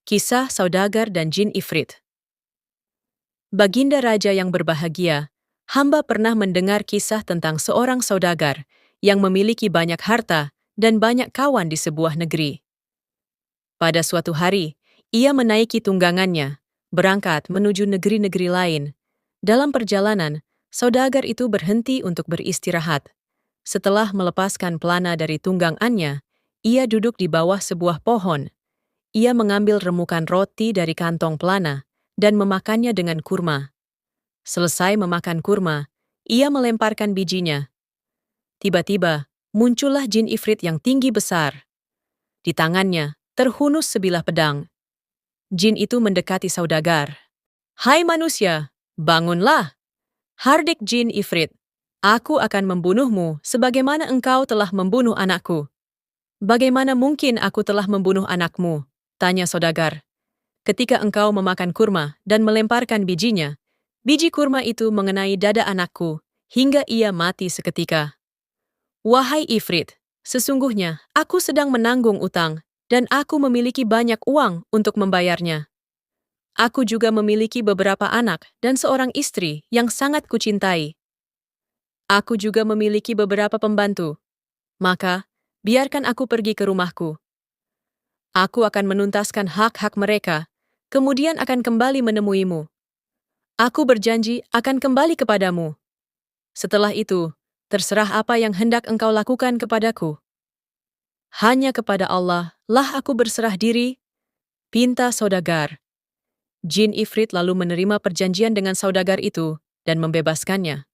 Kisah Saudagar dan Jin Ifrit. Baginda Raja yang berbahagia, hamba pernah mendengar kisah tentang seorang saudagar yang memiliki banyak harta dan banyak kawan di sebuah negeri. Pada suatu hari, ia menaiki tunggangannya, berangkat menuju negeri-negeri lain. Dalam perjalanan, saudagar itu berhenti untuk beristirahat. Setelah melepaskan pelana dari tunggangannya, ia duduk di bawah sebuah pohon. Ia mengambil remukan roti dari kantong pelana dan memakannya dengan kurma. Selesai memakan kurma, ia melemparkan bijinya. Tiba-tiba, muncullah jin ifrit yang tinggi besar. Di tangannya, terhunus sebilah pedang. Jin itu mendekati saudagar. "Hai manusia, bangunlah! Hardik jin ifrit, aku akan membunuhmu sebagaimana engkau telah membunuh anakku." "Bagaimana mungkin aku telah membunuh anakmu?" tanya saudagar. "Ketika engkau memakan kurma dan melemparkan bijinya, biji kurma itu mengenai dada anakku, hingga ia mati seketika." "Wahai Ifrit, sesungguhnya aku sedang menanggung utang, dan aku memiliki banyak uang untuk membayarnya. Aku juga memiliki beberapa anak dan seorang istri yang sangat kucintai. Aku juga memiliki beberapa pembantu. Maka, biarkan aku pergi ke rumahku. Aku akan menuntaskan hak-hak mereka, kemudian akan kembali menemuimu. Aku berjanji akan kembali kepadamu. Setelah itu, terserah apa yang hendak engkau lakukan kepadaku." "Hanya kepada Allah lah aku berserah diri," pinta saudagar. Jin Ifrit lalu menerima perjanjian dengan saudagar itu dan membebaskannya.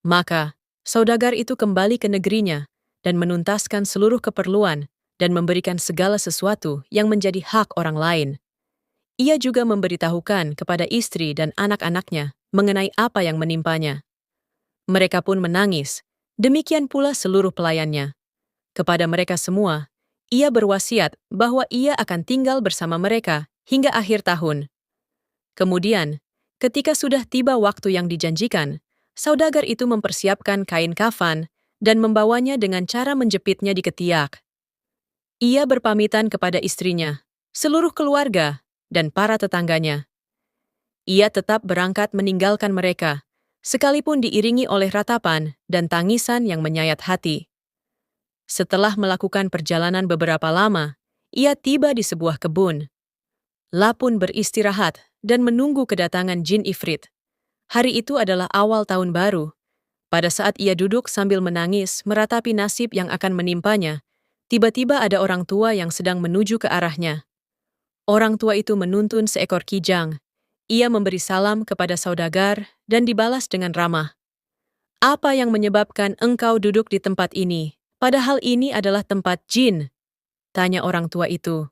Maka, saudagar itu kembali ke negerinya dan menuntaskan seluruh keperluan dan memberikan segala sesuatu yang menjadi hak orang lain. Ia juga memberitahukan kepada istri dan anak-anaknya mengenai apa yang menimpanya. Mereka pun menangis, demikian pula seluruh pelayannya. Kepada mereka semua, ia berwasiat bahwa ia akan tinggal bersama mereka hingga akhir tahun. Kemudian, ketika sudah tiba waktu yang dijanjikan, saudagar itu mempersiapkan kain kafan dan membawanya dengan cara menjepitnya di ketiak. Ia berpamitan kepada istrinya, seluruh keluarga, dan para tetangganya. Ia tetap berangkat meninggalkan mereka, sekalipun diiringi oleh ratapan dan tangisan yang menyayat hati. Setelah melakukan perjalanan beberapa lama, ia tiba di sebuah kebun. Lapun beristirahat dan menunggu kedatangan jin ifrit. Hari itu adalah awal tahun baru. Pada saat ia duduk sambil menangis meratapi nasib yang akan menimpanya, tiba-tiba ada orang tua yang sedang menuju ke arahnya. Orang tua itu menuntun seekor kijang. Ia memberi salam kepada saudagar dan dibalas dengan ramah. "Apa yang menyebabkan engkau duduk di tempat ini, padahal ini adalah tempat jin?" tanya orang tua itu.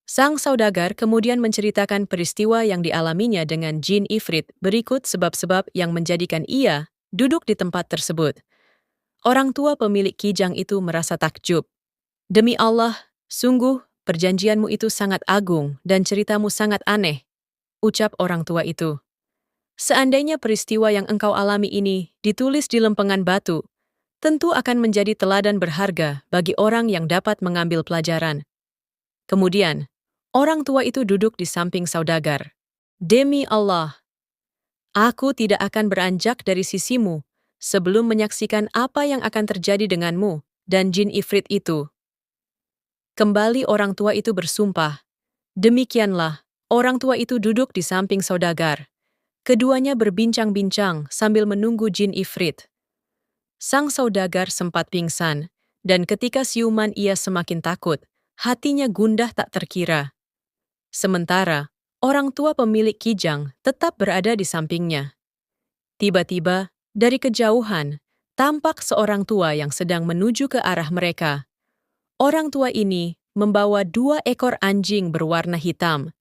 Sang saudagar kemudian menceritakan peristiwa yang dialaminya dengan jin ifrit berikut sebab-sebab yang menjadikan ia duduk di tempat tersebut. Orang tua pemilik kijang itu merasa takjub. "Demi Allah, sungguh perjanjianmu itu sangat agung dan ceritamu sangat aneh," ucap orang tua itu. "Seandainya peristiwa yang engkau alami ini ditulis di lempengan batu, tentu akan menjadi teladan berharga bagi orang yang dapat mengambil pelajaran." Kemudian, orang tua itu duduk di samping saudagar. "Demi Allah, aku tidak akan beranjak dari sisimu sebelum menyaksikan apa yang akan terjadi denganmu dan jin ifrit itu." Kembali orang tua itu bersumpah. Demikianlah, orang tua itu duduk di samping saudagar. Keduanya berbincang-bincang sambil menunggu jin ifrit. Sang saudagar sempat pingsan, dan ketika siuman ia semakin takut, hatinya gundah tak terkira. Sementara, orang tua pemilik kijang tetap berada di sampingnya. Tiba-tiba, dari kejauhan, tampak seorang tua yang sedang menuju ke arah mereka. Orang tua ini membawa 2 ekor anjing berwarna hitam.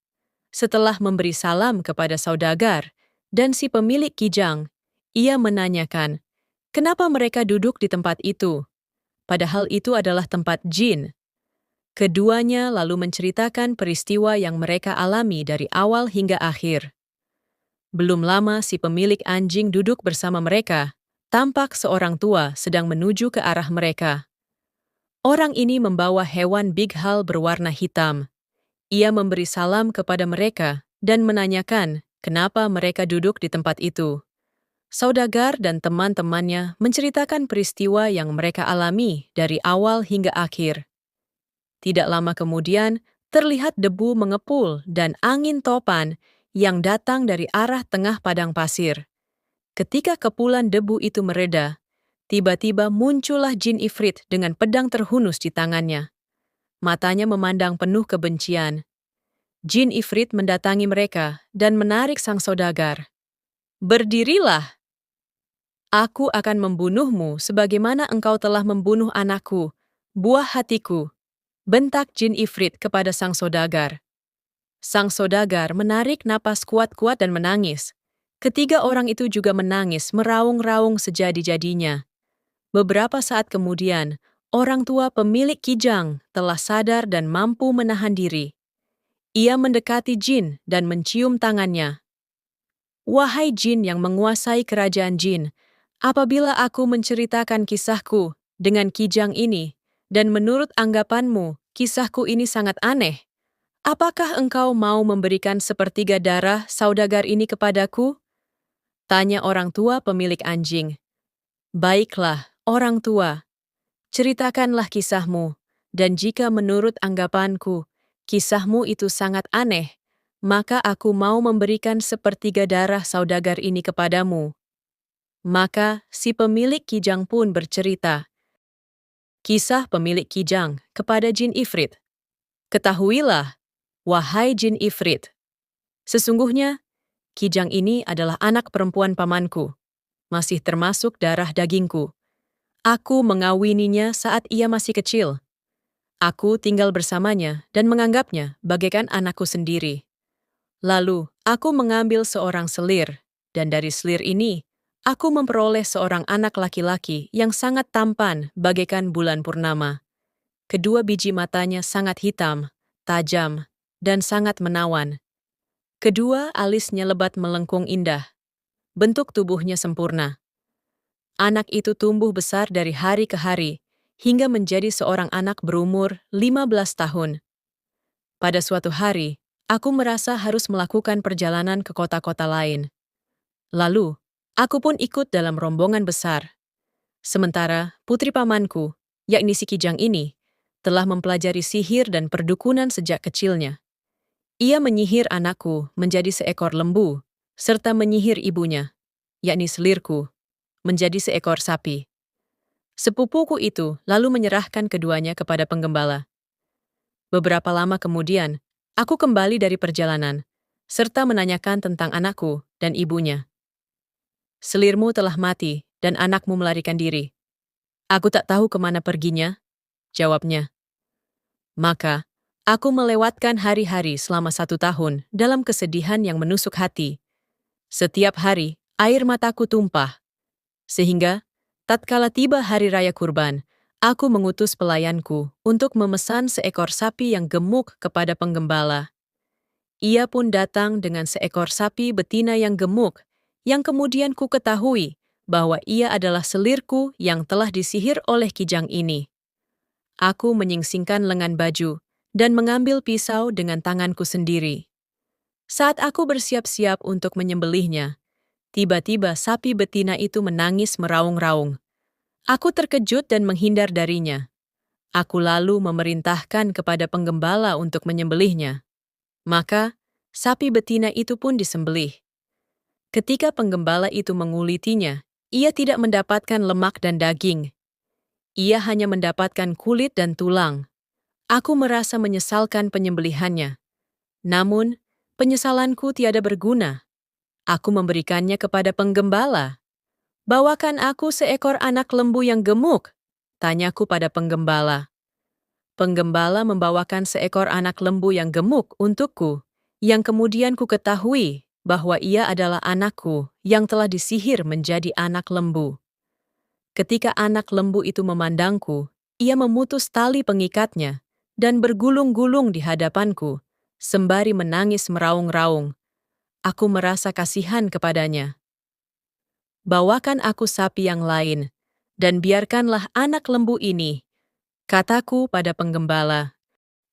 Setelah memberi salam kepada saudagar dan si pemilik kijang, ia menanyakan, kenapa mereka duduk di tempat itu, padahal itu adalah tempat jin. Keduanya lalu menceritakan peristiwa yang mereka alami dari awal hingga akhir. Belum lama si pemilik anjing duduk bersama mereka, tampak seorang tua sedang menuju ke arah mereka. Orang ini membawa hewan bighal berwarna hitam. Ia memberi salam kepada mereka dan menanyakan kenapa mereka duduk di tempat itu. Saudagar dan teman-temannya menceritakan peristiwa yang mereka alami dari awal hingga akhir. Tidak lama kemudian, terlihat debu mengepul dan angin topan yang datang dari arah tengah padang pasir. Ketika kepulan debu itu mereda, tiba-tiba muncullah jin ifrit dengan pedang terhunus di tangannya. Matanya memandang penuh kebencian. Jin ifrit mendatangi mereka dan menarik sang saudagar. "Berdirilah! Aku akan membunuhmu sebagaimana engkau telah membunuh anakku, buah hatiku," bentak jin ifrit kepada sang saudagar. Sang saudagar menarik napas kuat-kuat dan menangis. Ketiga orang itu juga menangis meraung-raung sejadi-jadinya. Beberapa saat kemudian, orang tua pemilik kijang telah sadar dan mampu menahan diri. Ia mendekati jin dan mencium tangannya. "Wahai jin yang menguasai kerajaan jin, apabila aku menceritakan kisahku dengan kijang ini, dan menurut anggapanmu, kisahku ini sangat aneh, apakah engkau mau memberikan sepertiga darah saudagar ini kepadaku?" Tanya orang tua pemilik anjing. "Baiklah, orang tua, ceritakanlah kisahmu, dan jika menurut anggapanku, kisahmu itu sangat aneh, maka aku mau memberikan sepertiga darah saudagar ini kepadamu." Maka si pemilik kijang pun bercerita. Kisah pemilik kijang kepada jin ifrit. "Ketahuilah, wahai jin ifrit, sesungguhnya kijang ini adalah anak perempuan pamanku, masih termasuk darah dagingku. Aku mengawininya saat ia masih kecil. Aku tinggal bersamanya dan menganggapnya bagaikan anakku sendiri. Lalu, aku mengambil seorang selir, dan dari selir ini, aku memperoleh seorang anak laki-laki yang sangat tampan bagaikan bulan purnama. Kedua biji matanya sangat hitam, tajam, dan sangat menawan. Kedua alisnya lebat melengkung indah. Bentuk tubuhnya sempurna. Anak itu tumbuh besar dari hari ke hari, hingga menjadi seorang anak berumur 15 tahun. Pada suatu hari, aku merasa harus melakukan perjalanan ke kota-kota lain. Lalu, aku pun ikut dalam rombongan besar. Sementara putri pamanku, yakni si kijang ini, telah mempelajari sihir dan perdukunan sejak kecilnya. Ia menyihir anakku menjadi seekor lembu, serta menyihir ibunya, yakni selirku, menjadi seekor sapi. Sepupuku itu lalu menyerahkan keduanya kepada penggembala. Beberapa lama kemudian, aku kembali dari perjalanan, serta menanyakan tentang anakku dan ibunya. "Selirmu telah mati dan anakmu melarikan diri. Aku tak tahu kemana perginya," jawabnya. Maka, aku melewatkan hari-hari selama 1 tahun dalam kesedihan yang menusuk hati. Setiap hari, air mataku tumpah. Sehingga, tatkala tiba hari raya kurban, aku mengutus pelayanku untuk memesan seekor sapi yang gemuk kepada penggembala. Ia pun datang dengan seekor sapi betina yang gemuk, yang kemudian ku ketahui bahwa ia adalah selirku yang telah disihir oleh kijang ini. Aku menyingsingkan lengan baju dan mengambil pisau dengan tanganku sendiri. Saat aku bersiap-siap untuk menyembelihnya, tiba-tiba sapi betina itu menangis meraung-raung. Aku terkejut dan menghindar darinya. Aku lalu memerintahkan kepada penggembala untuk menyembelihnya. Maka, sapi betina itu pun disembelih. Ketika penggembala itu mengulitinya, ia tidak mendapatkan lemak dan daging. Ia hanya mendapatkan kulit dan tulang. Aku merasa menyesalkan penyembelihannya. Namun, penyesalanku tiada berguna. Aku memberikannya kepada penggembala. "Bawakan aku seekor anak lembu yang gemuk," tanyaku pada penggembala. Penggembala membawakan seekor anak lembu yang gemuk untukku, yang kemudian ku ketahui bahwa ia adalah anakku yang telah disihir menjadi anak lembu. Ketika anak lembu itu memandangku, ia memutus tali pengikatnya dan bergulung-gulung di hadapanku, sembari menangis meraung-raung. Aku merasa kasihan kepadanya. "Bawakan aku sapi yang lain, dan biarkanlah anak lembu ini," kataku pada penggembala.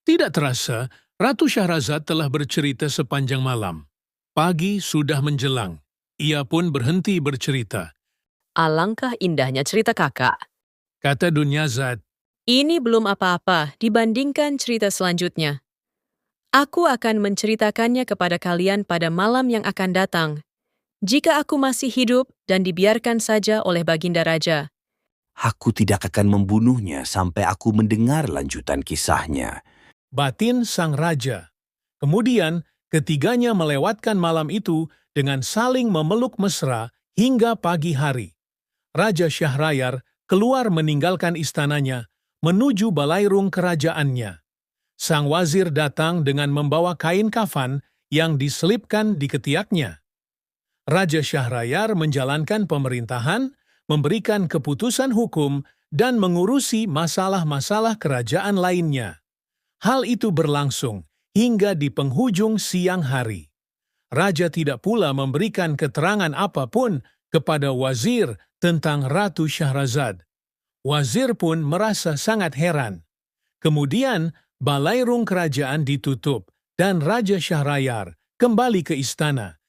Tidak terasa, Ratu Syahrazad telah bercerita sepanjang malam. Pagi sudah menjelang. Ia pun berhenti bercerita. Alangkah indahnya cerita kakak. Kata Dunyazad, Ini belum apa-apa dibandingkan cerita selanjutnya. Aku akan menceritakannya kepada kalian pada malam yang akan datang. Jika aku masih hidup dan dibiarkan saja oleh Baginda Raja. Aku tidak akan membunuhnya sampai aku mendengar lanjutan kisahnya. batin sang raja. Kemudian, ketiganya melewatkan malam itu dengan saling memeluk mesra hingga pagi hari. Raja Syahrayar keluar meninggalkan istananya, menuju balairung kerajaannya. Sang wazir datang dengan membawa kain kafan yang diselipkan di ketiaknya. Raja Syahrayar menjalankan pemerintahan, memberikan keputusan hukum, dan mengurusi masalah-masalah kerajaan lainnya. Hal itu berlangsung hingga di penghujung siang hari. Raja tidak pula memberikan keterangan apapun kepada wazir tentang Ratu Syahrazad. Wazir pun merasa sangat heran. Kemudian, balairung kerajaan ditutup dan Raja Syahrayar kembali ke istana